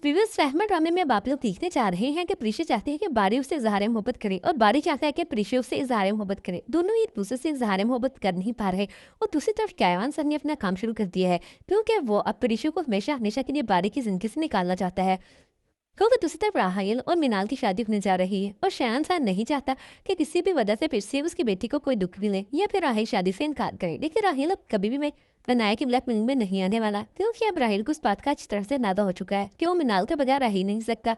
Viewers रहमत ड्रामे में अब आप लोग देखने जा रहे हैं कि प्रीशा चाहते हैं कि बारी उससे इजहार मोहब्बत करे और बारी चाहता है कि प्रीशा उससे इजहार मोहब्बत करे। दोनों एक दूसरे से इजहार मोहब्बत कर नहीं पा रहे और दूसरी तरफ कैवान सर ने अपना काम शुरू कर दिया है क्योंकि वो अब प्रीशा को हमेशा हमेशा के लिए बारी की जिंदगी से निकालना चाहता है। क्योंकि दूसरी तरफ राहायल और मिनाल की शादी होने जा रही है और शयान सर नहीं चाहता कि किसी भी वजह से फिर से उसकी बेटी को कोई दुख मिले या फिर राहिल शादी से इनकार करे। लेकिन राहिल अब कभी भी मैं अनाया की ब्लैकमेलिंग में नहीं आने वाला क्योंकि अब राहिल को इस बात का अच्छी तरह से नादा हो चुका है कि वो मिनाल के बगैर रह ही नहीं सकता।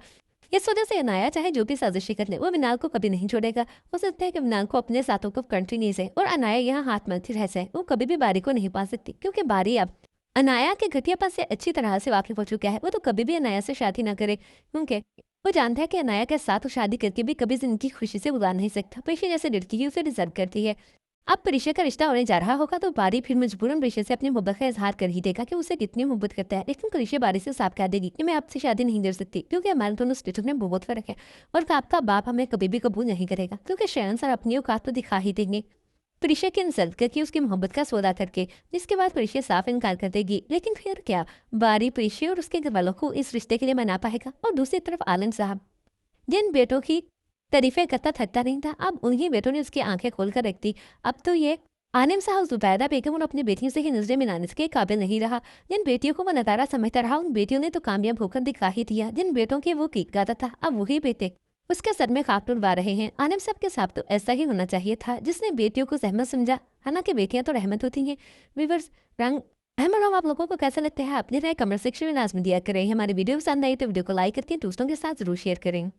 इस वजह से अनाया चाहे जो भी साजिशें कर ले वो मिनाल को कभी नहीं छोड़ेगा। हो सकता है कि मिनाल को अपने साथों को कंट्री नहीं जाए और अनाया यहाँ हाथ मलती रह जाए। वो कभी भी बारी को नहीं पा सकती क्योंकि बारी अब अनाया के घटियापन से अच्छी तरह से वाकिफ हो चुका है। वो तो कभी भी अनाया से शादी ना करे क्योंकि वो जानता है कि अनाया के साथ वो शादी करके भी कभी जिंदगी खुशी से गुजार नहीं सकता। प्रीशा जैसे लड़की ही उसे डिजर्व करती है। अब प्रीशा का रिश्ता होने जा रहा होगा तो बारी फिर मजबूरन प्रीशा से अपनी मोहब्बत का इजहार कर ही देगा कि उसे कितनी मोहब्बत करता है। लेकिन प्रीशा बारी से साफ कह देगी कि मैं आपसे शादी नहीं कर सकती क्योंकि हमारे दोनों स्टेटस में बहुत फर्क है और आपका बाप हमें कभी भी कबूल नहीं करेगा क्योंकि शयन सर अपनी औकात तो दिखा ही देंगे प्रीशा की इंसल्ट करके उसकी मोहब्बत का सौदा करके, जिसके बाद प्रीशा साफ इनकार कर देगी। लेकिन फिर क्या बारी प्रीशा और उसके घर वालों को इस रिश्ते के लिए मना पाएगा। और दूसरी तरफ आलन साहब जिन बेटों की तारीफें करता थकता नहीं था अब उन्हीं बेटों ने उसकी आंखें खोलकर रख दी। अब तो ये आनिम साहब जुबैदा बेगम और अपनी बेटियों से ही नजरें मिलाने के काबिल नहीं रहा। जिन बेटियों को वो नतारा समझता रहा उन बेटियों ने तो कामयाब होकर दिखा ही दिया। जिन बेटों के वो गीत गाता था अब वही बेटे उसके सर में खाक तुड़वा रहे हैं। आनिम साहब के साथ तो ऐसा ही होना चाहिए था जिसने बेटियों को जहमत समझा। हालांकि बेटियां तो रहमत होती हैं। व्यूअर्स रंग अहमद आप लोगों को कैसा लगता है अपनी राय कमेंट सेक्शन में लाजमी दिया करें। हमारी वीडियो पसंद आई तो वीडियो को लाइक करके दूसरों के साथ जरूर शेयर करें।